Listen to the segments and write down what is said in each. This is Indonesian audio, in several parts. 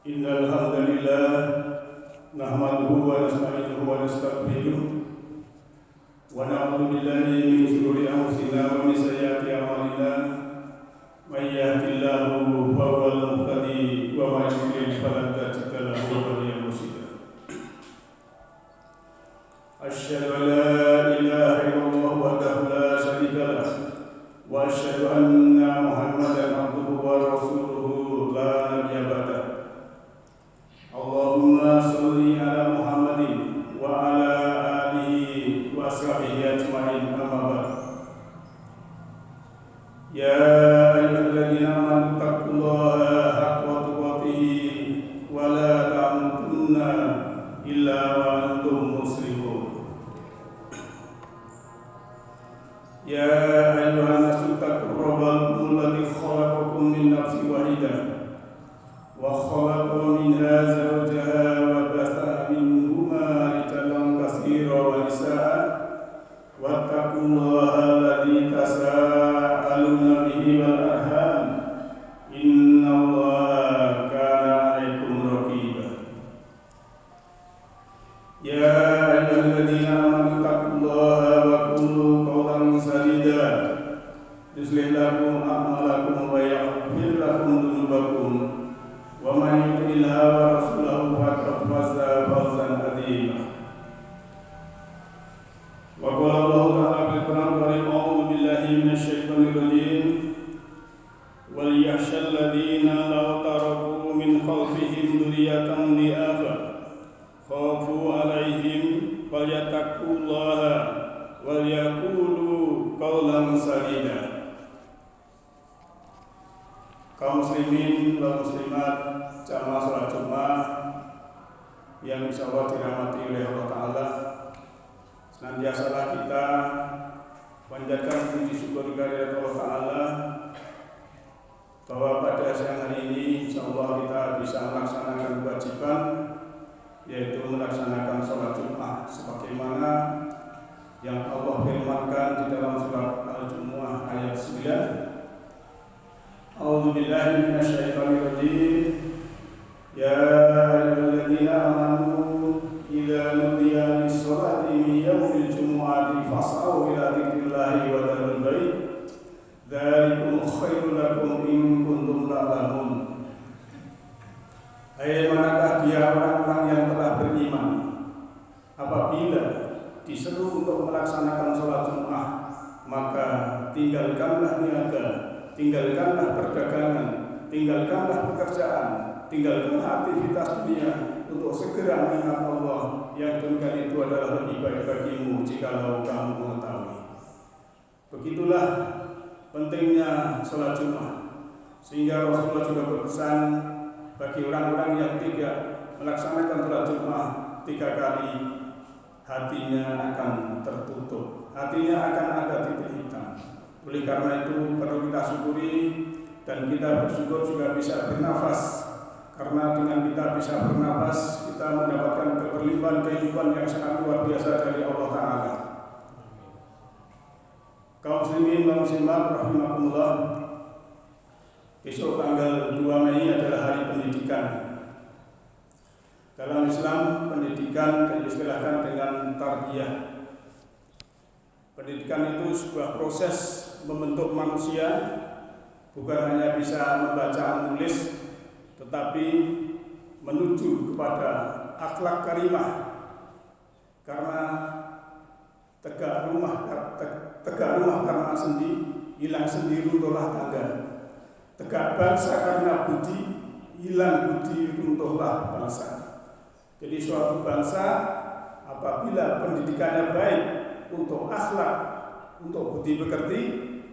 Innal hamdalillah nahmaduhu wa nasta'inuhu wa nastaghfiruh wa na'udzu billahi min shururi anfusina wa min sayyiati a'malina may yahdihillahu fahuwal muhtadi wa may yudlil falan tajida lahu waliyyan mursyida. Asyhadu an la ilaha illallah wahdahu la syarika lah wa asyhadu anna Muhammadan abduhu wa rasuluhu la nabiyya ba'dah. Allahumma sholli ala Muhammadin wa ala alihi wa ashabihi ajma'in, amma ba'd. Ya ayyuhalladzina amanu taqullaha haqqa tuqatih wa la tamutunna illa wa antum muslimun. Ya ayyuhan nasu taqur rabbakum alladzi khalaqakum min nafsin wahidah wa khalaqa minha zawjaha wa basa minhuma rijalan katsiran wa nisaa wattaqullaha alladzi tasaaluna bihi wal arham innallaha kana 'alaikum raqiba. Ya ayyuhalladzina amanu taqullaha wa qulu qawlan sadida yuslih lakum a'malakum wa yaghfir lakum dhunubakum wa man yuti'illah wa rasulahu faqad faza fawzan 'azima. Wa qala Allah ta'ala fil Qur'anil Karim, a'udzu billahi minasy syaithanir rajim, wal yakhshal ladzina law taraku min khalfihim dzurriyyatan dhi'afan khafu 'alaihim falyattaqullaha wal yaqulu qawlan sadida. Kaum muslimin wal muslimat jamaah salat Jumat yang insyaallah dirahmati oleh Allah Ta'ala, senantiasalah kita panjatkan puji syukur kehadirat Allah Ta'ala bahwa pada siang hari ini insyaallah kita bisa melaksanakan kewajiban, yaitu melaksanakan salat Jumat sebagaimana yang Allah firmankan di dalam surat Al-Jumu'ah ayat 9. A'udzu billahi minasy syaithanir rajim. Ya ayyuhalladzina amanu idza nudiya lis-sholati min yaumil jumu'ati fas'au ila dzikrillahi wa dzarul bait dzalikum khairul lakum in kuntum ta'lamun. Hai manakah dia orang-orang yang telah beriman, apabila diseru untuk melaksanakan sholat Jumat, maka tinggalkanlah niaga, tinggalkanlah perdagangan, tinggalkanlah pekerjaan, tinggalkanlah aktivitas dunia untuk segera mengingat Allah yang demikian itu adalah lebih baik bagimu jikalau kamu mengetahui. Begitulah pentingnya sholat Jumat, sehingga Rasulullah juga berpesan bagi orang-orang yang tidak melaksanakan sholat Jumat 3 kali, hatinya akan tertutup, hatinya akan ada titik hitam. Oleh karena itu perlu kita syukuri dan kita bersyukur juga bisa bernafas, karena dengan kita bisa bernafas kita mendapatkan keberlimpahan kehidupan yang sangat luar biasa dari Allah Ta'ala. Kaum muslimin dan muslimat rahimakumullah, besok tanggal 2 Mei adalah hari pendidikan. Dalam Islam pendidikan diistilahkan dengan tarbiyah. Pendidikan itu sebuah proses membentuk manusia, bukan hanya bisa membaca menulis, tetapi menuju kepada akhlak karimah. Karena tegak rumah karena sendi, hilang sendi runtuhlah tangga. Tegak bangsa karena budi, hilang budi runtuhlah bangsa. Jadi suatu bangsa apabila pendidikannya baik untuk akhlak, untuk budi pekerti,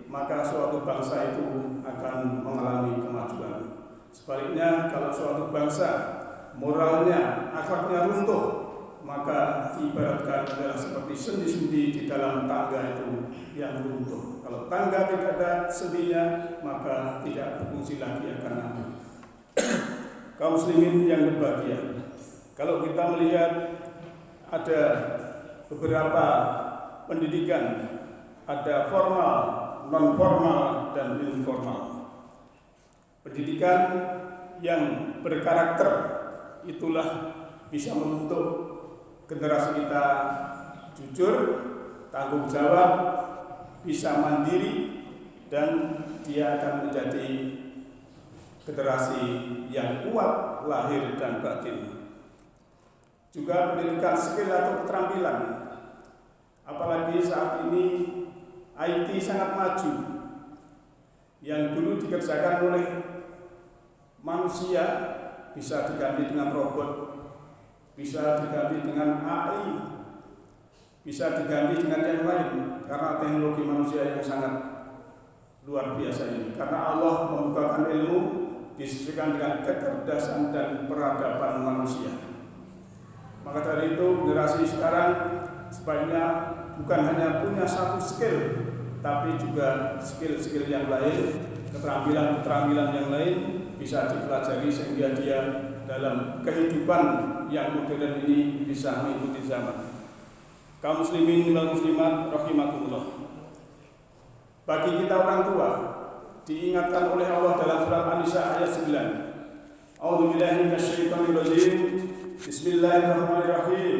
maka suatu bangsa itu akan mengalami kemajuan. Sebaliknya kalau suatu bangsa moralnya, akhlaknya runtuh, maka ibaratkan adalah seperti sendi-sendi di dalam tangga itu yang runtuh. Kalau tangga tidak ada sendinya, maka tidak berfungsi lagi akan ada. Kaum muslimin yang berbahagia, kalau kita melihat ada beberapa pendidikan, ada formal, non formal dan informal. Pendidikan yang berkarakter, itulah bisa membentuk generasi kita jujur, tanggung jawab, bisa mandiri, dan dia akan menjadi generasi yang kuat lahir dan batin. Juga pendidikan skill atau keterampilan, apalagi saat ini IT sangat maju. Yang dulu dikerjakan oleh manusia bisa diganti dengan robot, bisa diganti dengan AI, bisa diganti dengan yang lain, karena teknologi manusia yang sangat luar biasa ini. Karena Allah membukakan ilmu disesuaikan dengan kecerdasan dan peradaban manusia. Maka dari itu generasi sekarang sebaiknya bukan hanya punya satu skill, tapi juga skill-skill yang lain, keterampilan-keterampilan yang lain bisa dipelajari sehingga dia dalam kehidupan yang modern ini bisa mengikuti zaman. Kaum muslimin wal muslimat rahimakumullah. Bagi kita orang tua, diingatkan oleh Allah dalam surat An-Nisa ayat 9. A'udzubillahi minasyaitonir rajim. Bismillahirrahmanirrahim.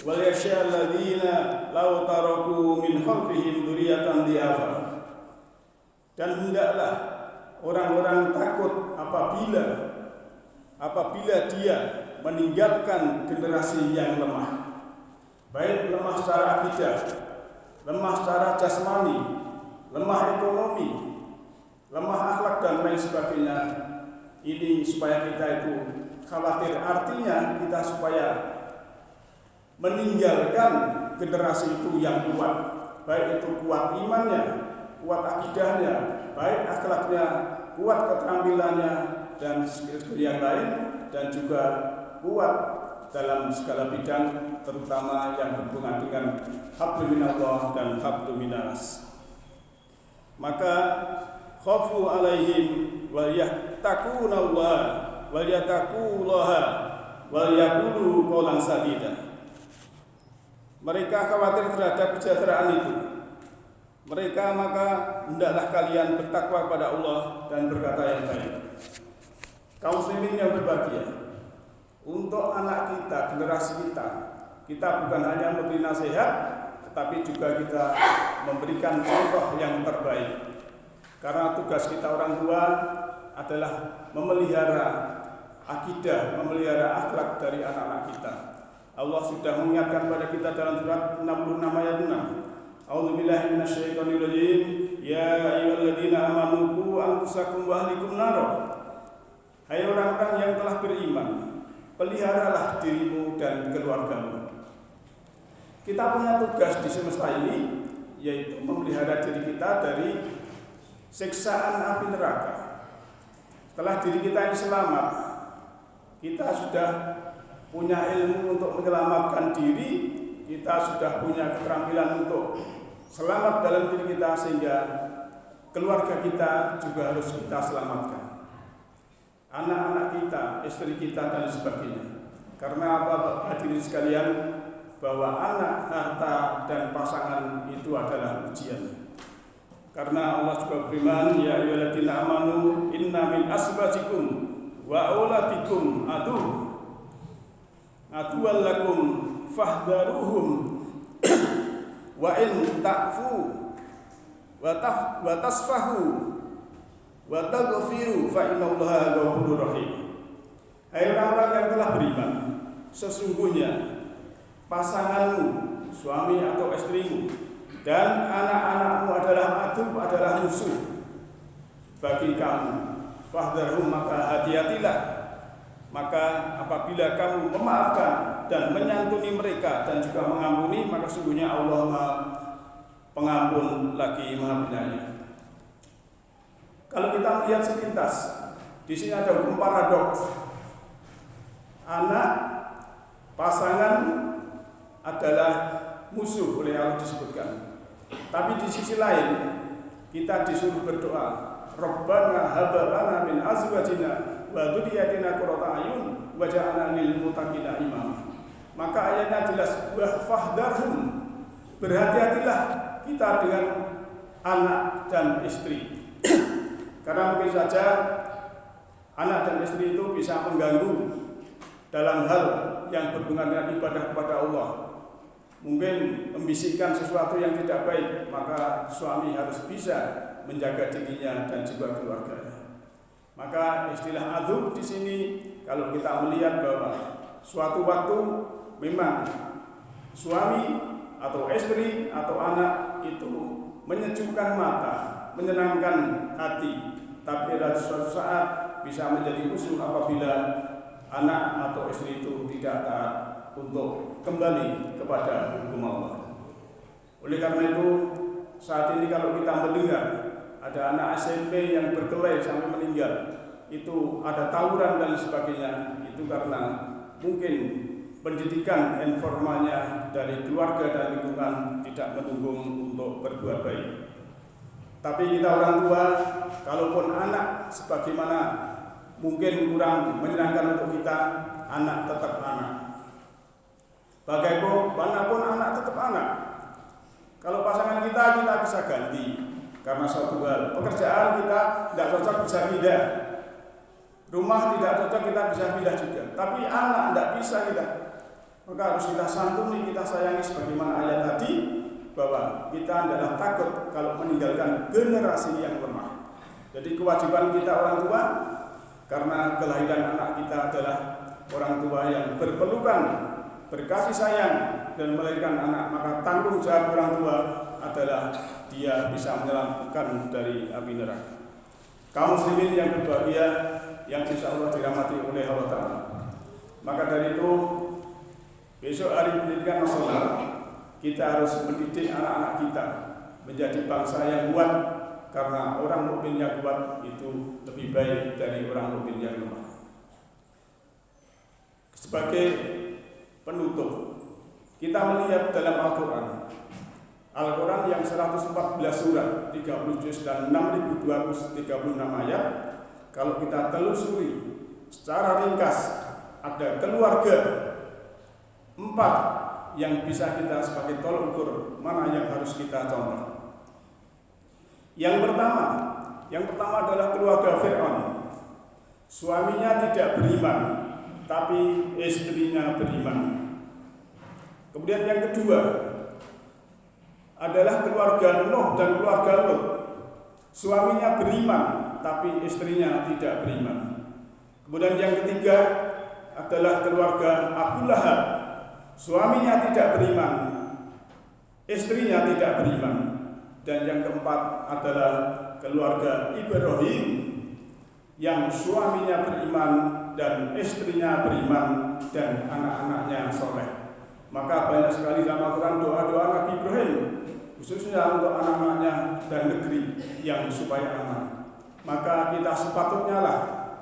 Wal yakhshal ladzina law taraku min khalfihim dzurriyyatan dhi'afa. Dan hendaklah orang-orang takut apabila dia meninggalkan generasi yang lemah. Baik lemah secara akidah, lemah secara jasmani, lemah ekonomi, lemah akhlak dan lain sebagainya. Ini supaya kita itu khawatir, artinya kita supaya meninggalkan generasi itu yang kuat, baik itu kuat imannya, kuat akidahnya, baik akhlaknya, kuat keterampilannya dan skill-skill yang lain, dan juga kuat dalam segala bidang, terutama yang berhubungan dengan hablum minallah dan hablum minas. Maka khafu alaihim wal yattaqunallah wal yattaqullaha wal yaqulu qawlan sadida. Mereka khawatir terhadap kesejahteraan itu. Mereka maka hendaklah kalian bertakwa kepada Allah dan berkata yang baik. Kaum muslimin yang berbahagia, untuk anak kita, generasi kita bukan hanya memberi nasihat, tetapi juga kita memberikan contoh yang terbaik. Karena tugas kita orang tua adalah memelihara akidah, memelihara akhlak dari anak-anak kita. Allah sudah mengingatkan kepada kita dalam surat 66 ayat 6. A'udzubillahi minasyaitonir rajim. Ya ayyuhalladzina amanu qu anfusakum wa ahlikum nar. Hai orang-orang yang telah beriman, peliharalah dirimu dan keluargamu. Kita punya tugas di semesta ini, yaitu memelihara diri kita dari siksaan api neraka. Setelah diri kita ini selamat, kita sudah punya ilmu untuk menyelamatkan diri, kita sudah punya keterampilan untuk selamat dalam diri kita, sehingga keluarga kita juga harus kita selamatkan. Anak-anak kita, istri kita dan sebagainya. Karena apa hadirin sekalian, bahwa anak, harta dan pasangan itu adalah ujian. Karena Allah juga berfirman, ya ayyuhalladzina amanu inna min azwajikum wa auladikum aduwwan lakum fahdharuhum wa in ta'fu wa tasfahu wa taghfiru fa innallaha ghafurur rahim. Hai orang-orang yang telah beriman, sesungguhnya pasanganmu, suami atau istrimu, dan anak-anakmu adalah musuh bagi kamu. Fahdharhum, maka hati-hatilah. Maka apabila kamu memaafkan dan menyantuni mereka dan juga mengampuni, maka sungguhnya Allah Maha Pengampun lagi Maha Penyayang. Kalau kita melihat sepintas, di sini ada hukum paradoks. Anak, pasangan adalah musuh oleh Allah disebutkan. Tapi di sisi lain kita disuruh berdoa, Rabbana hab lana min azwajina wa dzurriyyatina qurrata a'yun waj'alna lil muttaqina imama. Maka ayatnya jelas, fahdharhum, berhati-hatilah kita dengan anak dan istri. Karena mungkin saja anak dan istri itu bisa mengganggu dalam hal yang berhubungan dengan ibadah kepada Allah, mungkin membisikkan sesuatu yang tidak baik, maka suami harus bisa menjaga dirinya dan juga keluarganya. Maka istilah adub di sini kalau kita melihat bahwa suatu waktu memang suami atau istri atau anak itu menyejukkan mata, menyenangkan hati, tapi ada suatu saat bisa menjadi musuh apabila anak atau istri itu tidak taat untuk kembali kepada hukum Allah. Oleh karena itu, saat ini kalau kita mendengar ada anak SMP yang berkelahi sampai meninggal, itu ada tawuran dan sebagainya, itu karena mungkin pendidikan informalnya dari keluarga dan lingkungan tidak mendukung untuk berbuat baik. Tapi kita orang tua, kalaupun anak sebagaimana mungkin kurang menyenangkan untuk kita, anak tetap anak. Bagaimanapun anak tetap anak. Kalau pasangan kita bisa ganti karena suatu hal. Pekerjaan kita tidak cocok bisa pindah. Rumah tidak cocok kita bisa pindah juga. Tapi anak tidak bisa kita. Maka harus kita santuni, kita sayangi sebagaimana ayat tadi, bahwa kita adalah takut kalau meninggalkan generasi yang lemah. Jadi kewajiban kita orang tua, karena kelahiran anak kita adalah orang tua yang berpelukan, berkasih sayang dan melahirkan anak, maka tanggung jawab orang tua adalah dia bisa menyelamatkan dari api neraka. Kaum muslimin yang berbahagia, yang insya Allah dirahmati oleh Allah Ta'ala. Maka dari itu, besok hari pendidikan nasional, kita harus mendidik anak-anak kita menjadi bangsa yang kuat, karena orang mukmin yang kuat itu lebih baik dari orang mukmin yang lemah. Sebagai penutup, kita melihat dalam Al-Quran yang 114 surat, 30 juz dan 6236 ayat. Kalau kita telusuri secara ringkas, ada keluarga 4 yang bisa kita sebagai tolak ukur mana yang harus kita contoh. Yang pertama adalah keluarga Fir'aun. Suaminya tidak beriman, tapi istrinya beriman. Kemudian yang kedua adalah keluarga Nuh dan keluarga Lut. Suaminya beriman, tapi istrinya tidak beriman. Kemudian yang ketiga adalah keluarga Abu Lahab. Suaminya tidak beriman, istrinya tidak beriman. Dan yang keempat adalah keluarga Ibrahim, yang suaminya beriman dan istrinya beriman dan anak-anaknya soleh. Maka banyak sekali dalam Al-Quran doa-doa Nabi Ibrahim, khususnya untuk anak-anaknya dan negeri yang supaya aman. Maka kita sepatutnya lah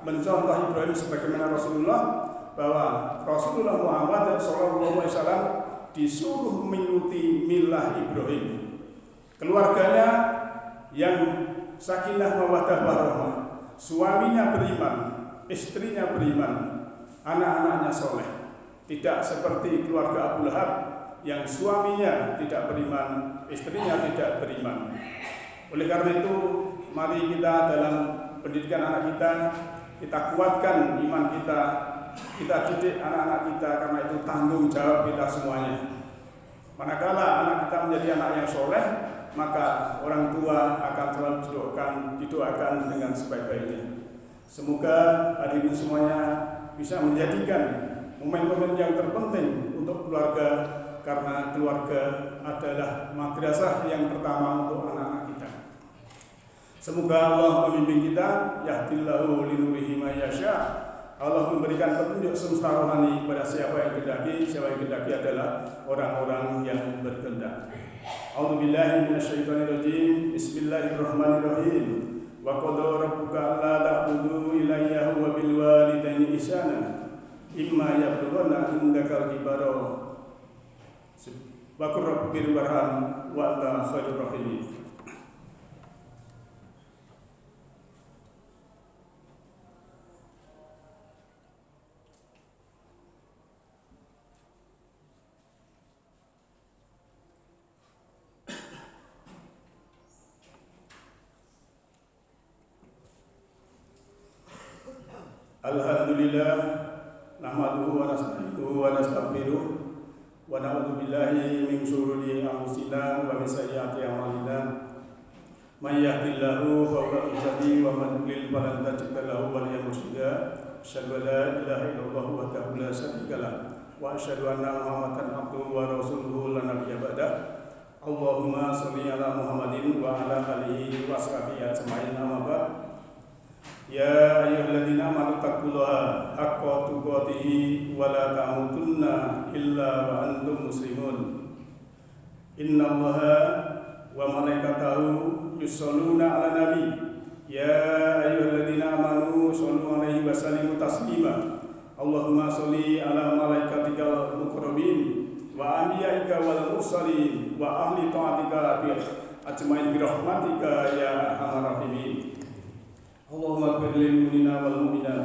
mencontoh Ibrahim sebagaimana Rasulullah, bahwa Rasulullah Muhammad SAW disuruh mengikuti milah Ibrahim. Keluarganya yang sakinah mawaddah warahmah, suaminya beriman, istrinya beriman, anak-anaknya soleh. Tidak seperti keluarga Abu Lahab yang suaminya tidak beriman, istrinya tidak beriman. Oleh karena itu, mari kita dalam pendidikan anak kita kuatkan iman kita didik anak-anak kita, karena itu tanggung jawab kita semuanya. Manakala anak kita menjadi anak yang soleh, maka orang tua akan selalu didoakan dengan sebaik-baiknya. Semoga hadirin semuanya bisa menjadikan momen-momen yang terpenting untuk keluarga, karena keluarga adalah madrasah yang pertama untuk anak-anak kita. Semoga Allah membimbing kita, yahdillahu linurihi may yasha. Allah memberikan petunjuk semesta rohani kepada siapa yang kehendaki adalah orang-orang yang berkehendak. A'udzubillahi minasyaitonirrajim. Bismillahirrahmanirrahim. Wa qadara rabbuka alla ta'budu illa iyyahu wa bil walidaini ihsana. Imma yablughanna indakal kibara wa qur rabbir warham wa anta khairur rahimin. Alhamdulillah nahmaduhu wa nasta'inuhu wa nastaghfiruh wa na'udzu billahi min syururi anfusina wa min sayyiati a'malina. May yahdihillahu fa huwal muhtadi wa man yudlil falan tajid lahu waliyyan mursyida. Asyhadu an la ilaha illallah wahdahu la syarika lah wa asyhadu anna Muhammadan abduhu wa rasuluhu la nabiyya ba'dah. Allahumma sholli ala Muhammadin wa ala alihi wa sahbihi ajma'in. Amma ba'd. Ya ayyuhalladzina amanu taqullaha haqqa tuqatih wa la tamutunna illa wa antum muslimun. Innallaha wa malaikatahu yusholluna 'alan nabi. Ya ayyuhalladzina amanu shollu 'alaihi wa sallimu taslima. Allahumma sholli ala malaikatikal muqarrabin wa anbiya'ika wal mursalin wa ahli ta'atika ajma'in bi rahmatika ya arhamar rahimin. Allahumma ighfir lil mu'minina wal mu'minat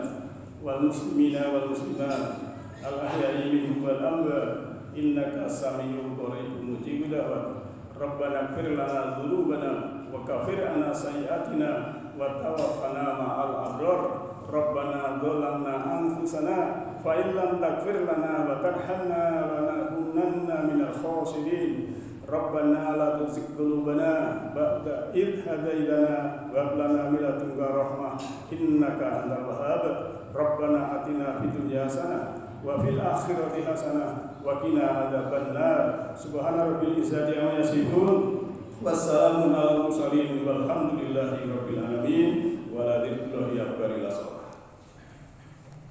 wal muslimina wal muslimat al ahya'i minhum wal amwat innaka as-sami'ul qaribun mujibud da'wat. Rabbana ighfir lana dzunubana wa kaffir 'anna sayyi'atina wa tawaffana ma'al abrar. Rabbana dzalamna anfusana fa in lam taghfir lana wa tarhamna lanakunanna minal khasirin. Rabbana la tuzigh qulubana ba'da idh hadaitana wa hab lana min ladunka rahmah innaka antal wahhab. Rabbana atina fid dunya hasanah wa fil akhirati hasanah wa qina adzabannar. Subhana rabbil izzati amma yasifun wassalamun alal mursalin walhamdulillahi rabbil alamin. Wa la ilaha illa huwa.